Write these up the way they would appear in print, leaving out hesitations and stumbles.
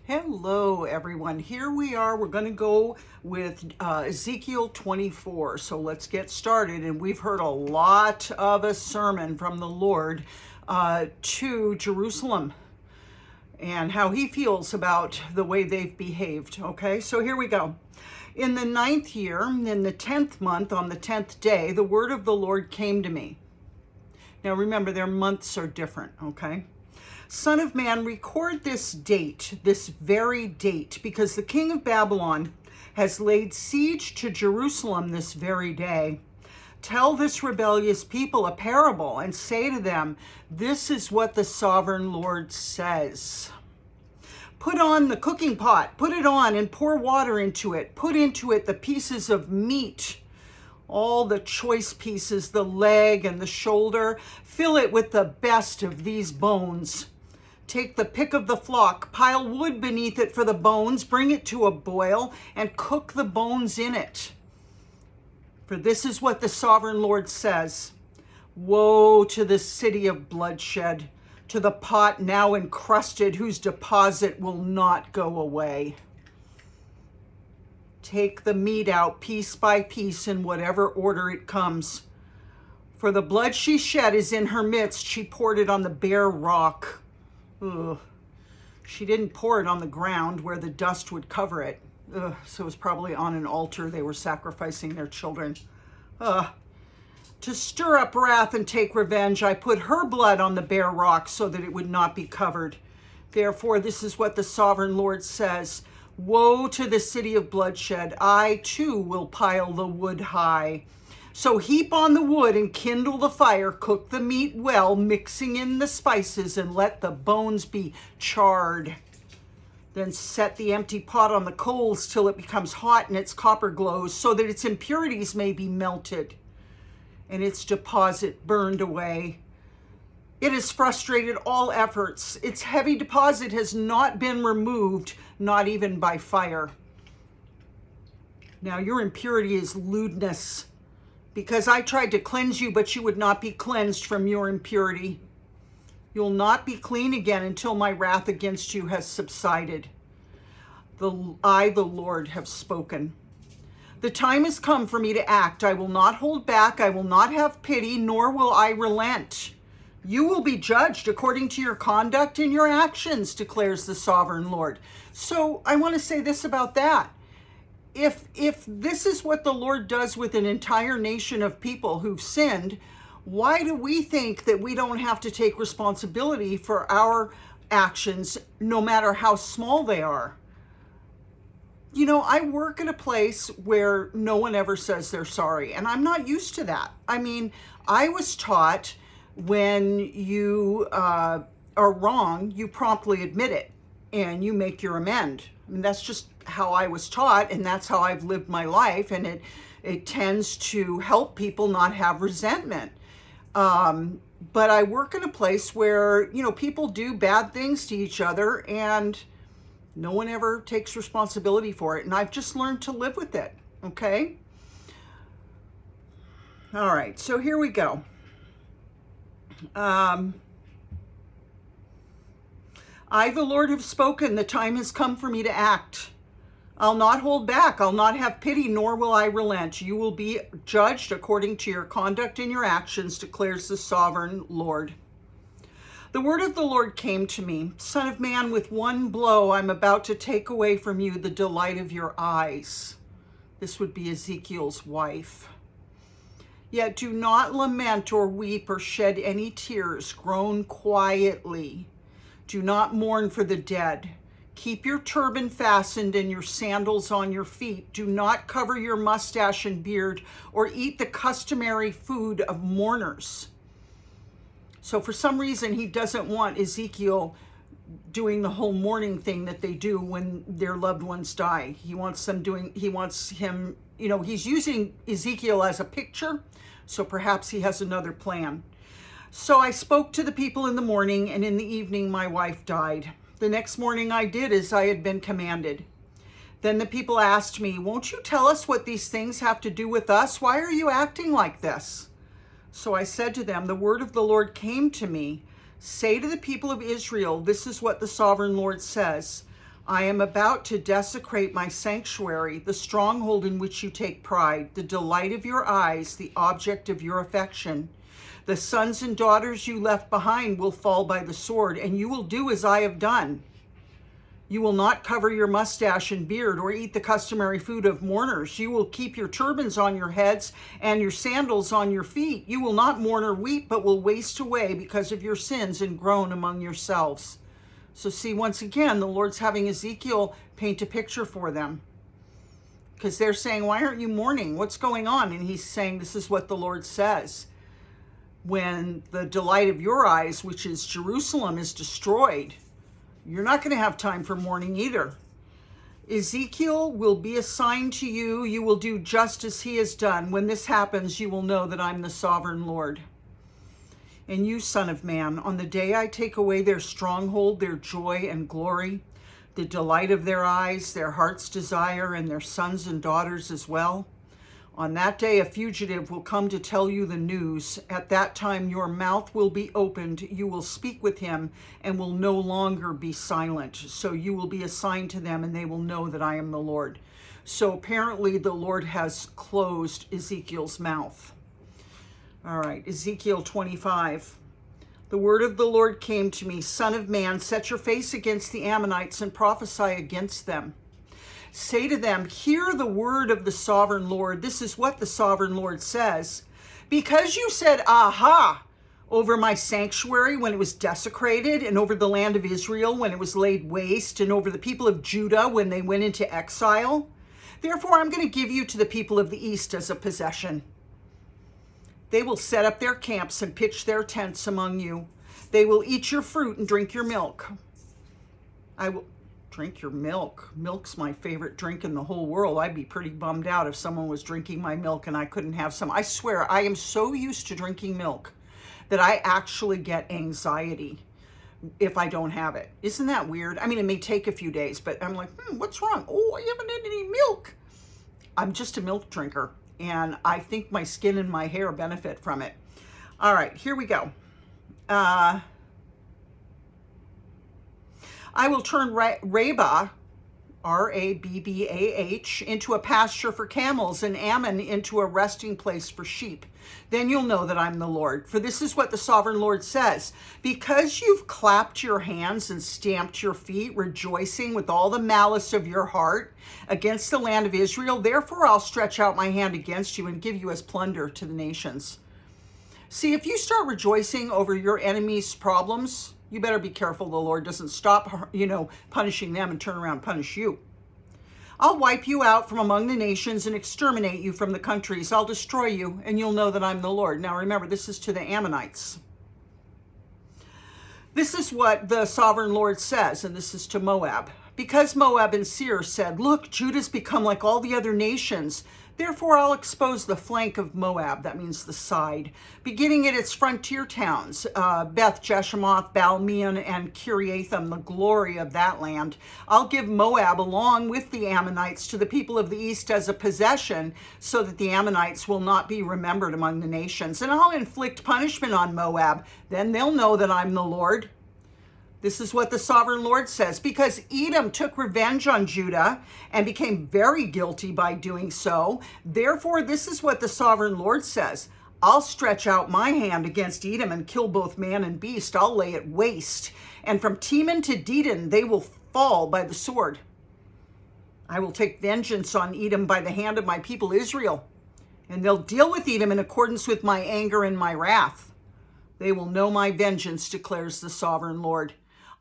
Hello, everyone. Here we are. We're going to go with Ezekiel 24. So let's get started. And we've heard a lot of a sermon from the Lord to Jerusalem and how he feels about the way they've behaved. Okay, so here we go. In the 9th year, in the 10th month, on the 10th day, the word of the Lord came to me. Now remember, their months are different, okay? Son of man, record this date, this very date, because the king of Babylon has laid siege to Jerusalem this very day. Tell this rebellious people a parable and say to them, this is what the sovereign Lord says. Put on the cooking pot, put it on and pour water into it. Put into it the pieces of meat, all the choice pieces, the leg and the shoulder. Fill it with the best of these bones. Take the pick of the flock, pile wood beneath it for the bones, bring it to a boil, and cook the bones in it. For this is what the sovereign Lord says. Woe to the city of bloodshed, to the pot now encrusted, whose deposit will not go away. Take the meat out piece by piece in whatever order it comes. For the blood she shed is in her midst. She poured it on the bare rock. Ugh. She didn't pour it on the ground where the dust would cover it. Ugh. So it was probably on an altar they were sacrificing their children. To stir up wrath and take revenge, I put her blood on the bare rock so that it would not be covered. Therefore, this is what the sovereign Lord says. Woe to the city of bloodshed. I too will pile the wood high. So heap on the wood and kindle the fire, cook the meat well, mixing in the spices, and let the bones be charred. Then set the empty pot on the coals till it becomes hot and its copper glows, so that its impurities may be melted and its deposit burned away. It has frustrated all efforts. Its heavy deposit has not been removed, not even by fire. Now your impurity is lewdness, because I tried to cleanse you, but you would not be cleansed from your impurity. You'll not be clean again until my wrath against you has subsided. I, the Lord, have spoken. The time has come for me to act. I will not hold back. I will not have pity, nor will I relent. You will be judged according to your conduct and your actions, declares the sovereign Lord. So I want to say this about that. If this is what the Lord does with an entire nation of people who've sinned, why do we think that we don't have to take responsibility for our actions, no matter how small they are? You know, I work at a place where no one ever says they're sorry, and I'm not used to that. I mean, I was taught when you are wrong, you promptly admit it and you make your amend. I mean, that's just how I was taught, and that's how I've lived my life, and it tends to help people not have resentment. But I work in a place where, you know, people do bad things to each other and no one ever takes responsibility for it, and I've just learned to live with it, okay? All right, so here we go. I, the Lord, have spoken. The time has come for me to act. I'll not hold back. I'll not have pity, nor will I relent. You will be judged according to your conduct and your actions, declares the sovereign Lord. The word of the Lord came to me. Son of man, with one blow, I'm about to take away from you the delight of your eyes. This would be Ezekiel's wife. Yet do not lament or weep or shed any tears. Groan quietly. Do not mourn for the dead. Keep your turban fastened and your sandals on your feet. Do not cover your mustache and beard or eat the customary food of mourners. So for some reason, he doesn't want Ezekiel doing the whole mourning thing that they do when their loved ones die. He wants him, you know, he's using Ezekiel as a picture. So perhaps he has another plan. So I spoke to the people in the morning, and in the evening my wife died. The next morning I did as I had been commanded. Then the people asked me, won't you tell us what these things have to do with us? Why are you acting like this? So I said to them, the word of the Lord came to me. Say to the people of Israel, this is what the sovereign Lord says. I am about to desecrate my sanctuary, the stronghold in which you take pride, the delight of your eyes, the object of your affection. The sons and daughters you left behind will fall by the sword, and you will do as I have done. You will not cover your mustache and beard or eat the customary food of mourners. You will keep your turbans on your heads and your sandals on your feet. You will not mourn or weep, but will waste away because of your sins and groan among yourselves. So see, once again, the Lord's having Ezekiel paint a picture for them, because they're saying, why aren't you mourning? What's going on? And he's saying, this is what the Lord says. When the delight of your eyes, which is Jerusalem, is destroyed, you're not going to have time for mourning either. Ezekiel will be assigned to you. You will do just as he has done. When this happens, you will know that I'm the sovereign Lord. And you, son of man, on the day I take away their stronghold, their joy and glory, the delight of their eyes, their heart's desire, and their sons and daughters as well, on that day, a fugitive will come to tell you the news. At that time, your mouth will be opened. You will speak with him and will no longer be silent. So you will be assigned to them and they will know that I am the Lord. So apparently the Lord has closed Ezekiel's mouth. All right, Ezekiel 25. The word of the Lord came to me, Son of man, set your face against the Ammonites and prophesy against them. Say to them, hear the word of the sovereign Lord. This is what the sovereign Lord says. Because you said, aha, over my sanctuary when it was desecrated, and over the land of Israel when it was laid waste, and over the people of Judah when they went into exile, therefore I'm going to give you to the people of the east as a possession. They will set up their camps and pitch their tents among you. They will eat your fruit and drink your milk. I will... Drink your milk. Milk's my favorite drink in the whole world. I'd be pretty bummed out if someone was drinking my milk and I couldn't have some. I swear, I am so used to drinking milk that I actually get anxiety if I don't have it. Isn't that weird? I mean, it may take a few days, but I'm like, what's wrong? Oh, I haven't had any milk. I'm just a milk drinker, and I think my skin and my hair benefit from it. All right, here we go. I will turn Rabbah, R-A-B-B-A-H, into a pasture for camels and Ammon into a resting place for sheep. Then you'll know that I'm the Lord. For this is what the sovereign Lord says. Because you've clapped your hands and stamped your feet, rejoicing with all the malice of your heart against the land of Israel, therefore I'll stretch out my hand against you and give you as plunder to the nations. See, if you start rejoicing over your enemy's problems, you better be careful the Lord doesn't stop, punishing them and turn around and punish you. I'll wipe you out from among the nations and exterminate you from the countries. I'll destroy you, and you'll know that I'm the Lord. Now remember, this is to the Ammonites. This is what the sovereign Lord says, and this is to Moab. Because Moab and Seir said, look, Judah's become like all the other nations. Therefore, I'll expose the flank of Moab, that means the side, beginning at its frontier towns, Beth Jeshemoth, Baal-meon, and Kiriathim, the glory of that land. I'll give Moab along with the Ammonites to the people of the east as a possession, so that the Ammonites will not be remembered among the nations. And I'll inflict punishment on Moab. Then they'll know that I'm the Lord. This is what the sovereign Lord says. Because Edom took revenge on Judah and became very guilty by doing so, therefore this is what the sovereign Lord says. I'll stretch out my hand against Edom and kill both man and beast. I'll lay it waste. And from Teman to Dedan they will fall by the sword. I will take vengeance on Edom by the hand of my people Israel. And they'll deal with Edom in accordance with my anger and my wrath. They will know my vengeance, declares the sovereign Lord.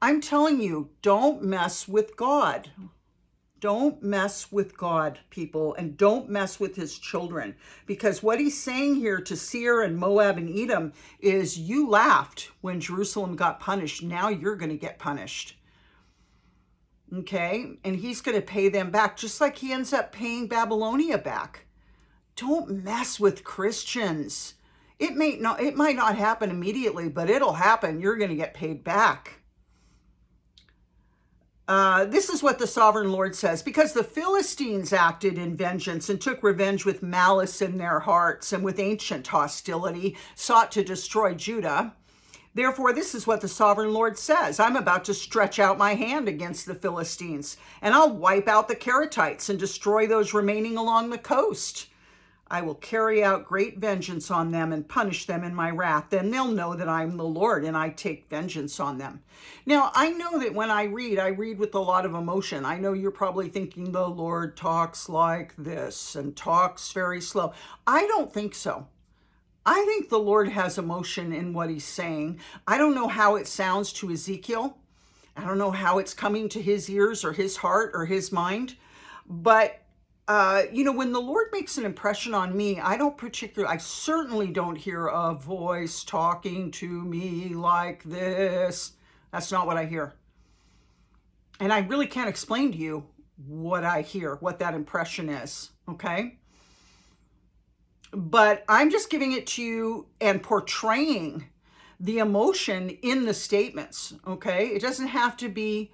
I'm telling you, don't mess with God. Don't mess with God, people, and don't mess with his children. Because what he's saying here to Seir and Moab and Edom is, you laughed when Jerusalem got punished. Now you're going to get punished. Okay? And he's going to pay them back, just like he ends up paying Babylonia back. Don't mess with Christians. It might not happen immediately, but it'll happen. You're going to get paid back. This is what the sovereign Lord says. Because the Philistines acted in vengeance and took revenge with malice in their hearts and with ancient hostility, sought to destroy Judah, Therefore, this is what the sovereign Lord says. I'm about to stretch out my hand against the Philistines, and I'll wipe out the Keratites and destroy those remaining along the coast. I will carry out great vengeance on them and punish them in my wrath. Then they'll know that I'm the Lord and I take vengeance on them. Now, I know that when I read with a lot of emotion. I know you're probably thinking the Lord talks like this and talks very slow. I don't think so. I think the Lord has emotion in what he's saying. I don't know how it sounds to Ezekiel. I don't know how it's coming to his ears or his heart or his mind. But, when the Lord makes an impression on me, I certainly don't hear a voice talking to me like this. That's not what I hear. And I really can't explain to you what I hear, what that impression is, okay? But I'm just giving it to you and portraying the emotion in the statements, okay? It doesn't have to be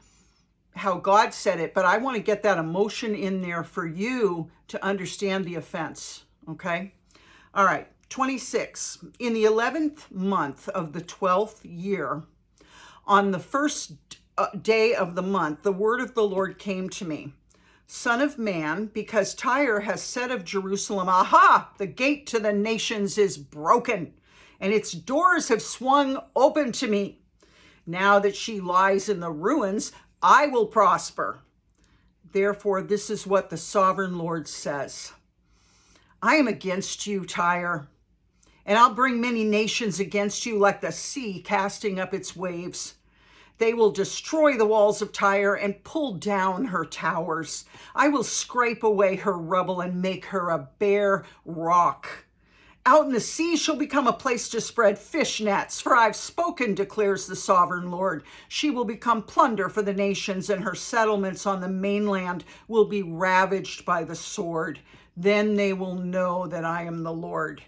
how God said it, but I want to get that emotion in there for you to understand the offense, okay? All right, 26. In the 11th month of the 12th year, on the first day of the month, the word of the Lord came to me. Son of man, because Tyre has said of Jerusalem, aha, the gate to the nations is broken, and its doors have swung open to me. Now that she lies in the ruins, I will prosper. Therefore, this is what the sovereign Lord says. I am against you, Tyre, and I'll bring many nations against you like the sea casting up its waves. They will destroy the walls of Tyre and pull down her towers. I will scrape away her rubble and make her a bare rock. Out in the sea she'll become a place to spread fish nets, for I've spoken, declares the sovereign Lord. She will become plunder for the nations, and her settlements on the mainland will be ravaged by the sword. Then they will know that I am the Lord.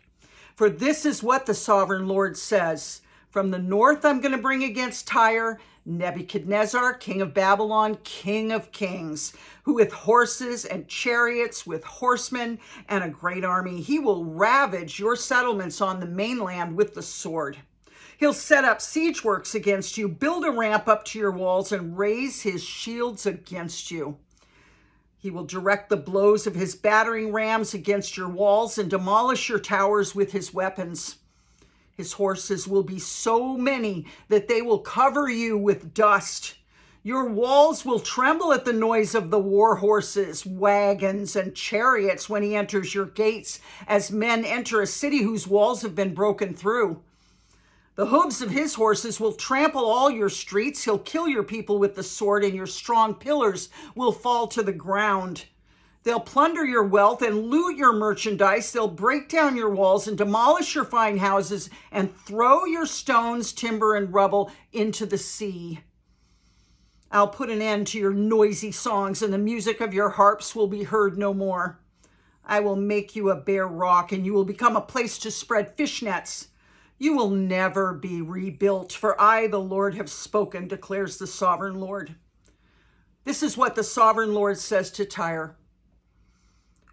For this is what the sovereign Lord says. From the north I'm going to bring against Tyre Nebuchadnezzar, king of Babylon, king of kings, who with horses and chariots, with horsemen and a great army, he will ravage your settlements on the mainland with the sword. He'll set up siege works against you, build a ramp up to your walls, and raise his shields against you. He will direct the blows of his battering rams against your walls and demolish your towers with his weapons. His horses will be so many that they will cover you with dust. Your walls will tremble at the noise of the war horses, wagons, and chariots when he enters your gates, as men enter a city whose walls have been broken through. The hooves of his horses will trample all your streets. He'll kill your people with the sword, and your strong pillars will fall to the ground. They'll plunder your wealth and loot your merchandise. They'll break down your walls and demolish your fine houses and throw your stones, timber, and rubble into the sea. I'll put an end to your noisy songs, and the music of your harps will be heard no more. I will make you a bare rock, and you will become a place to spread fish nets. You will never be rebuilt, for I, the Lord, have spoken, declares the sovereign Lord. This is what the sovereign Lord says to Tyre.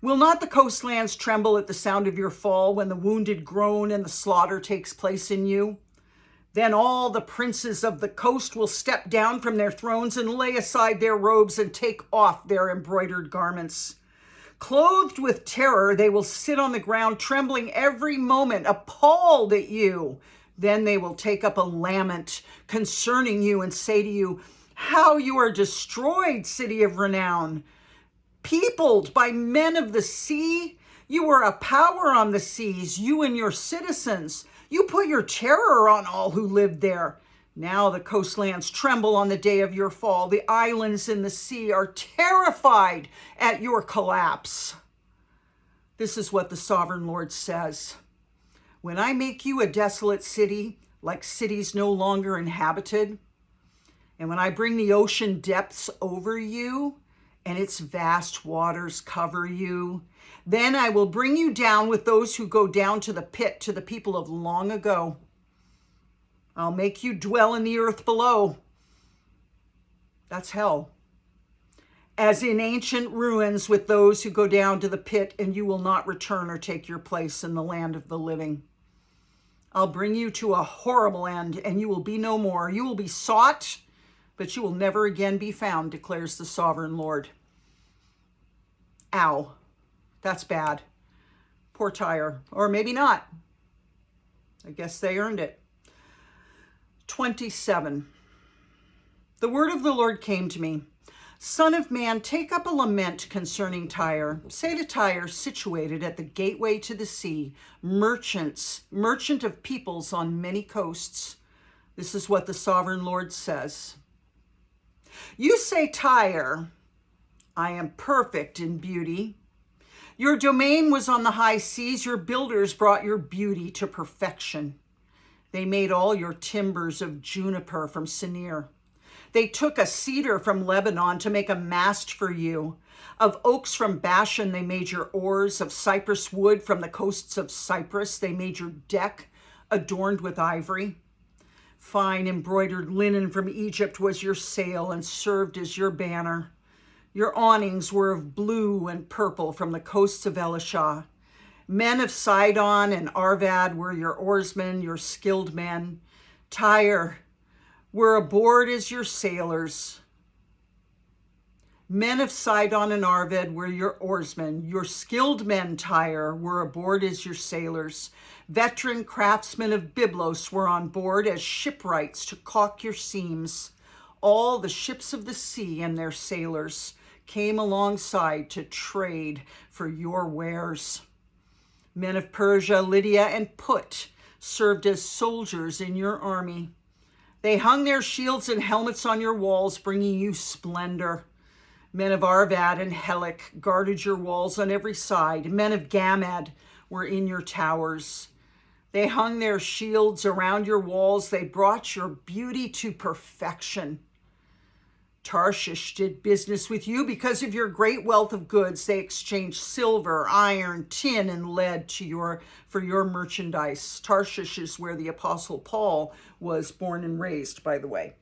Will not the coastlands tremble at the sound of your fall when the wounded groan and the slaughter takes place in you? Then all the princes of the coast will step down from their thrones and lay aside their robes and take off their embroidered garments. Clothed with terror, they will sit on the ground, trembling every moment, appalled at you. Then they will take up a lament concerning you and say to you, how you are destroyed, city of renown. Peopled by men of the sea, you were a power on the seas, you and your citizens. You put your terror on all who lived there. Now the coastlands tremble on the day of your fall. The islands in the sea are terrified at your collapse. This is what the sovereign Lord says. When I make you a desolate city, like cities no longer inhabited, and when I bring the ocean depths over you, and its vast waters cover you, then I will bring you down with those who go down to the pit, to the people of long ago. I'll make you dwell in the earth below. That's hell. As in ancient ruins with those who go down to the pit, and you will not return or take your place in the land of the living. I'll bring you to a horrible end, and you will be no more. You will be sought, but you will never again be found, declares the sovereign Lord. Ow, that's bad. Poor Tyre, or maybe not. I guess they earned it. 27. The word of the Lord came to me. Son of man, take up a lament concerning Tyre. Say to Tyre, situated at the gateway to the sea, merchant of peoples on many coasts. This is what the sovereign Lord says. You say, Tyre, I am perfect in beauty. Your domain was on the high seas. Your builders brought your beauty to perfection. They made all your timbers of juniper from Sinir. They took a cedar from Lebanon to make a mast for you. Of oaks from Bashan, they made your oars. Of cypress wood from the coasts of Cyprus, they made your deck adorned with ivory. Fine embroidered linen from Egypt was your sail and served as your banner. Your awnings were of blue and purple from the coasts of Elishah. Men of Sidon and Arvad were your oarsmen, your skilled men. Tyre were aboard as your sailors. Men of Sidon and Arvad were your oarsmen. Your skilled men, Tyre, were aboard as your sailors. Veteran craftsmen of Byblos were on board as shipwrights to caulk your seams. All the ships of the sea and their sailors came alongside to trade for your wares. Men of Persia, Lydia, and Put served as soldiers in your army. They hung their shields and helmets on your walls, bringing you splendor. Men of Arvad and Helik guarded your walls on every side. Men of Gamad were in your towers. They hung their shields around your walls. They brought your beauty to perfection. Tarshish did business with you because of your great wealth of goods. They exchanged silver, iron, tin, and lead for your merchandise. Tarshish is where the Apostle Paul was born and raised, by the way.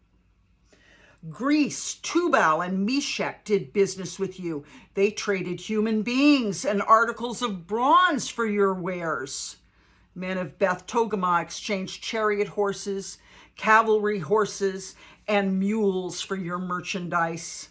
Greece, Tubal, and Meshech did business with you. They traded human beings and articles of bronze for your wares. Men of Beth Togarmah exchanged chariot horses, cavalry horses, and mules for your merchandise.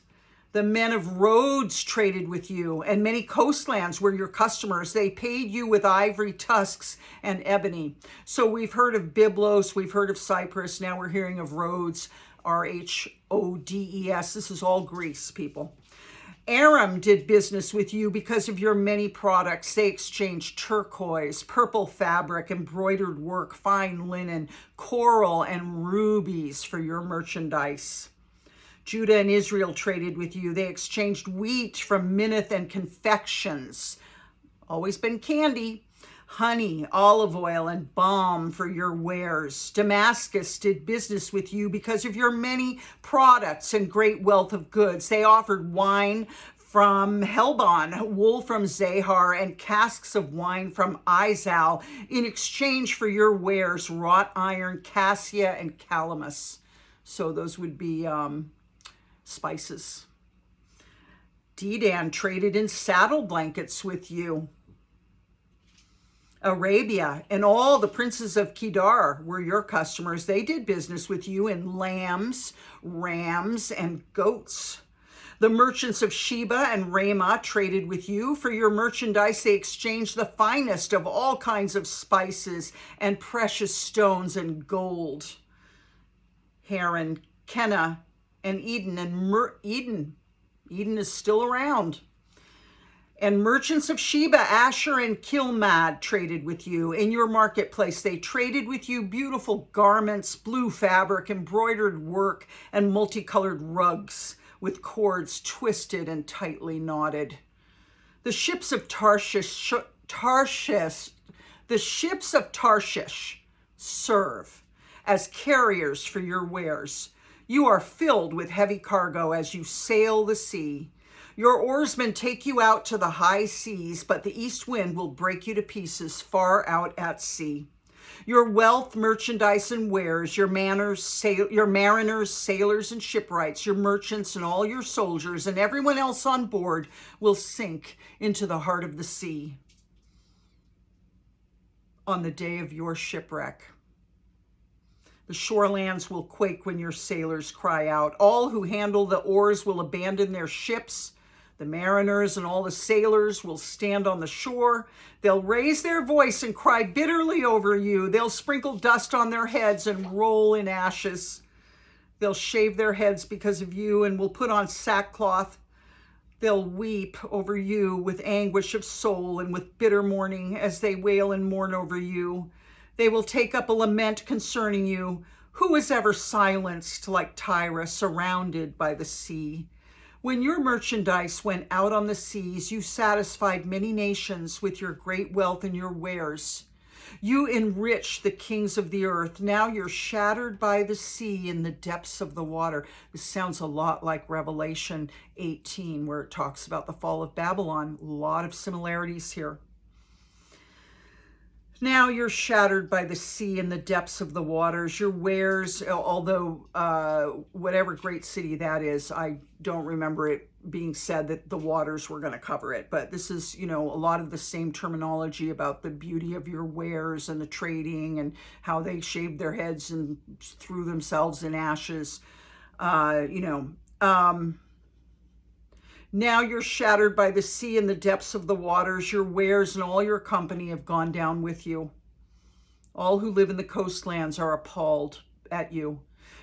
The men of Rhodes traded with you, and many coastlands were your customers. They paid you with ivory tusks and ebony. So we've heard of Byblos, we've heard of Cyprus, now we're hearing of Rhodes, Rhodes. This is all Greece, people. Aram did business with you because of your many products. They exchanged turquoise, purple fabric, embroidered work, fine linen, coral, and rubies for your merchandise. Judah and Israel traded with you. They exchanged wheat from Minnith and confections. Always been candy. Honey, olive oil, and balm for your wares. Damascus did business with you because of your many products and great wealth of goods. They offered wine from Helbon, wool from Zahar, and casks of wine from Izal in exchange for your wares, wrought iron, cassia, and calamus. So those would be spices. Dedan traded in saddle blankets with you. Arabia and all the princes of Kedar were your customers. They did business with you in lambs, rams, and goats. The merchants of Sheba and Ramah traded with you. For your merchandise, they exchanged the finest of all kinds of spices and precious stones and gold. Haran, Kenna, and Eden, Eden is still around. And merchants of Sheba, Asher, and Kilmad traded with you. In your marketplace, they traded with you beautiful garments, blue fabric, embroidered work, and multicolored rugs with cords twisted and tightly knotted. The ships of Tarshish serve as carriers for your wares. You are filled with heavy cargo as you sail the sea. Your oarsmen take you out to the high seas, but the east wind will break you to pieces far out at sea. Your wealth, merchandise, and wares, your mariners, sailors, and shipwrights, your merchants, and all your soldiers, and everyone else on board will sink into the heart of the sea. on the day of your shipwreck. The shorelands will quake when your sailors cry out. All who handle the oars will abandon their ships. The mariners and all the sailors will stand on the shore. They'll raise their voice and cry bitterly over you. They'll sprinkle dust on their heads and roll in ashes. They'll shave their heads because of you and will put on sackcloth. They'll weep over you with anguish of soul and with bitter mourning as they wail and mourn over you. They will take up a lament concerning you. Who was ever silenced like Tyre, surrounded by the sea? When your merchandise went out on the seas, you satisfied many nations with your great wealth and your wares. You enriched the kings of the earth. Now you're shattered by the sea in the depths of the water. This sounds a lot like Revelation 18, where it talks about the fall of Babylon. A lot of similarities here. Now you're shattered by the sea in the depths of the waters. Your wares, although whatever great city that is, I don't remember it being said that the waters were going to cover it. But this is, a lot of the same terminology about the beauty of your wares and the trading and how they shaved their heads and threw themselves in ashes. Now you're shattered by the sea in the depths of the waters. Your wares and all your company have gone down with you. All who live in the coastlands are appalled at you.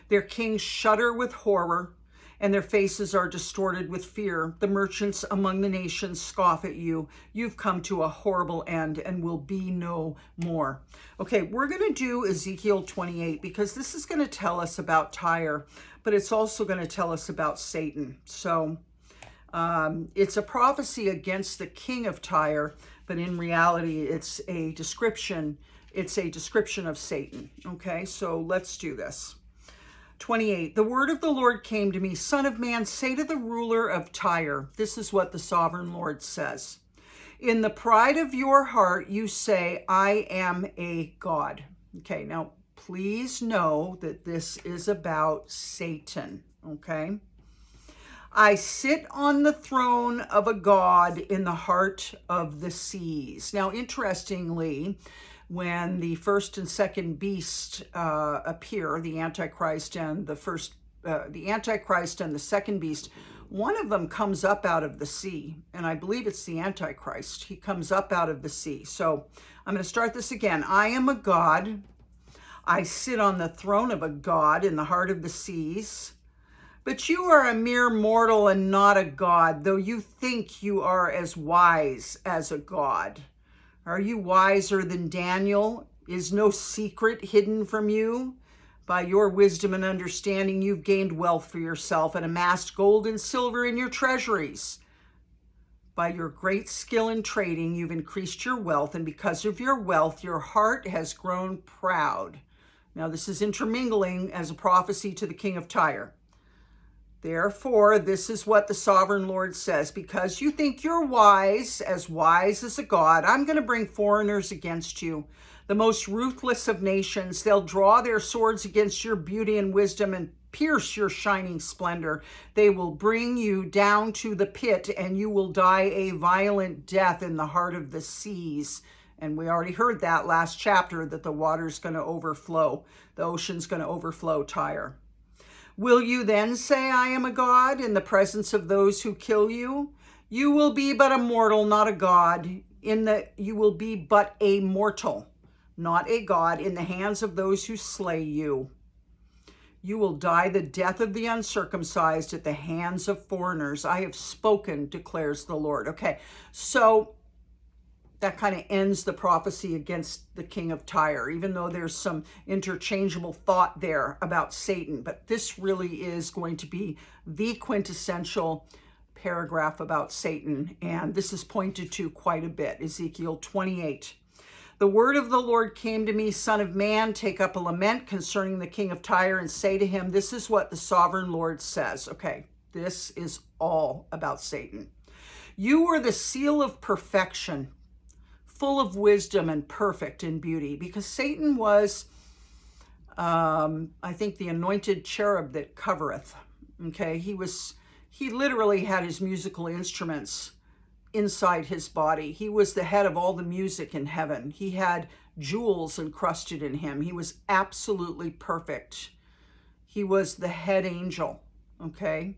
Their kings shudder with horror, and their faces are distorted with fear. The merchants among the nations scoff at you. You've come to a horrible end and will be no more. Okay, we're going to do Ezekiel 28 because this is going to tell us about Tyre, but it's also going to tell us about Satan. So it's a prophecy against the king of Tyre, but in reality, it's a description of Satan. Okay, so let's do this. 28, the word of the Lord came to me, Son of man, say to the ruler of Tyre, this is what the sovereign Lord says. In the pride of your heart, you say, I am a God. Okay, now please know that this is about Satan, okay? I sit on the throne of a God in the heart of the seas. Now, interestingly, when the first and second beast appear, the Antichrist and the second beast, one of them comes up out of the sea, and I believe it's the Antichrist. He comes up out of the sea. So I'm going to start this again. I am a God. I sit on the throne of a God in the heart of the seas. But you are a mere mortal and not a god, though you think you are as wise as a god. Are you wiser than Daniel? Is no secret hidden from you? By your wisdom and understanding, you've gained wealth for yourself and amassed gold and silver in your treasuries. By your great skill in trading, you've increased your wealth, and because of your wealth, your heart has grown proud. Now, this is intermingling as a prophecy to the king of Tyre. Therefore, this is what the sovereign Lord says, because you think you're wise as a god, I'm going to bring foreigners against you, the most ruthless of nations. They'll draw their swords against your beauty and wisdom and pierce your shining splendor. They will bring you down to the pit, and you will die a violent death in the heart of the seas. And we already heard that last chapter, that the water's going to overflow. The ocean's going to overflow Tyre. Will you then say, I am a god, in the presence of those who kill you? You will be but a mortal, not a god. You will be but a mortal, not a god, in the hands of those who slay you. You will die the death of the uncircumcised at the hands of foreigners. I have spoken, declares the Lord. Okay, so that kind of ends the prophecy against the king of Tyre, even though there's some interchangeable thought there about Satan. But this really is going to be the quintessential paragraph about Satan, and this is pointed to quite a bit. Ezekiel 28. The word of the Lord came to me, Son of man, take up a lament concerning the king of Tyre and say to him, this is what the sovereign Lord says. Okay, this is all about Satan. You were the seal of perfection, full of wisdom and perfect in beauty, because Satan was, I think, the anointed cherub that covereth. Okay, he literally had his musical instruments inside his body. He was the head of all the music in heaven. He had jewels encrusted in him. He was absolutely perfect. He was the head angel, okay?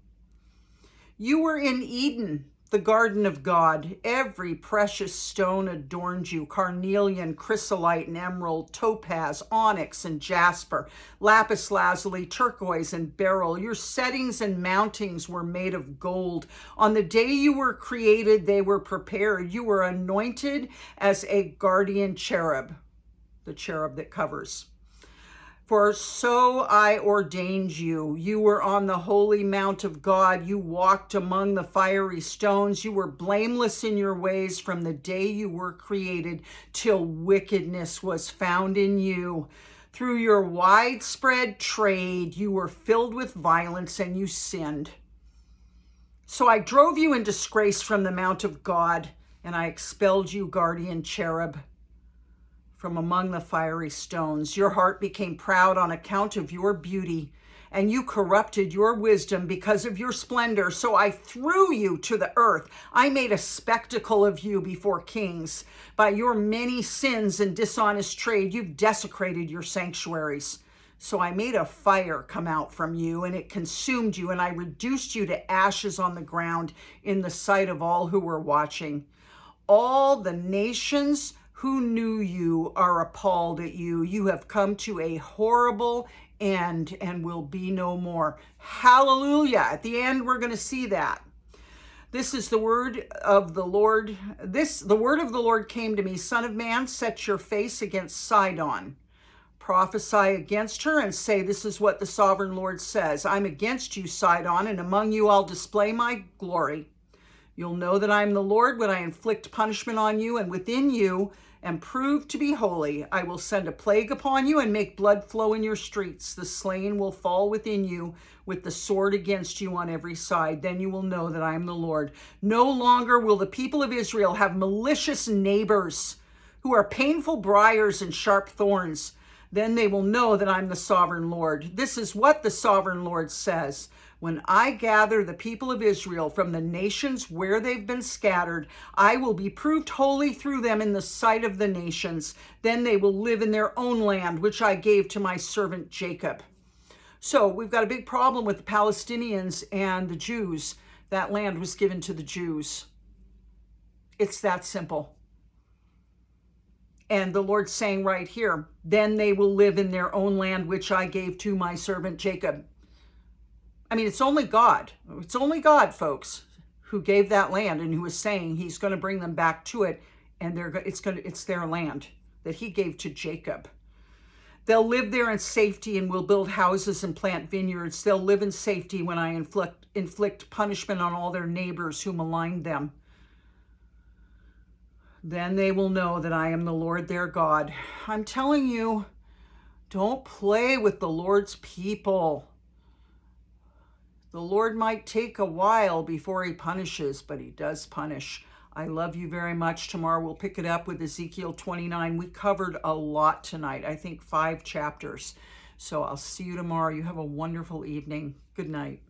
You were in Eden, the garden of God. Every precious stone adorned you: carnelian, chrysolite, and emerald, topaz, onyx, and jasper, lapis lazuli, turquoise, and beryl. Your settings and mountings were made of gold. On the day you were created, they were prepared. You were anointed as a guardian cherub, the cherub that covers. For so I ordained you. You were on the holy mount of God. You walked among the fiery stones. You were blameless in your ways from the day you were created till wickedness was found in you. Through your widespread trade, you were filled with violence and you sinned. So I drove you in disgrace from the mount of God, and I expelled you, guardian cherub, from among the fiery stones. Your heart became proud on account of your beauty, and you corrupted your wisdom because of your splendor. So I threw you to the earth. I made a spectacle of you before kings. By your many sins and dishonest trade, you've desecrated your sanctuaries. So I made a fire come out from you, and it consumed you, and I reduced you to ashes on the ground in the sight of all who were watching. All the nations who knew you are appalled at you. You have come to a horrible end and will be no more. Hallelujah. At the end, we're going to see that. This is the word of the Lord. The word of the Lord came to me. Son of man, set your face against Sidon. Prophesy against her and say, this is what the sovereign Lord says. I'm against you, Sidon, and among you I'll display my glory. You'll know that I am the Lord when I inflict punishment on you, and within you and prove to be holy. I will send a plague upon you and make blood flow in your streets. The slain will fall within you with the sword against you on every side. Then you will know that I am the Lord. No longer will the people of Israel have malicious neighbors who are painful briars and sharp thorns. Then they will know that I'm the sovereign Lord. This is what the sovereign Lord says. When I gather the people of Israel from the nations where they've been scattered, I will be proved holy through them in the sight of the nations. Then they will live in their own land, which I gave to my servant Jacob. So we've got a big problem with the Palestinians and the Jews. That land was given to the Jews. It's that simple. And the Lord's saying right here, then they will live in their own land, which I gave to my servant Jacob. I mean, it's only God. It's only God, folks, who gave that land and who is saying he's going to bring them back to it, and it's their land that he gave to Jacob. They'll live there in safety and will build houses and plant vineyards. They'll live in safety when I inflict punishment on all their neighbors who maligned them. Then they will know that I am the Lord their God. I'm telling you, don't play with the Lord's people. The Lord might take a while before he punishes, but he does punish. I love you very much. Tomorrow we'll pick it up with Ezekiel 29. We covered a lot tonight, I think 5 chapters. So I'll see you tomorrow. You have a wonderful evening. Good night.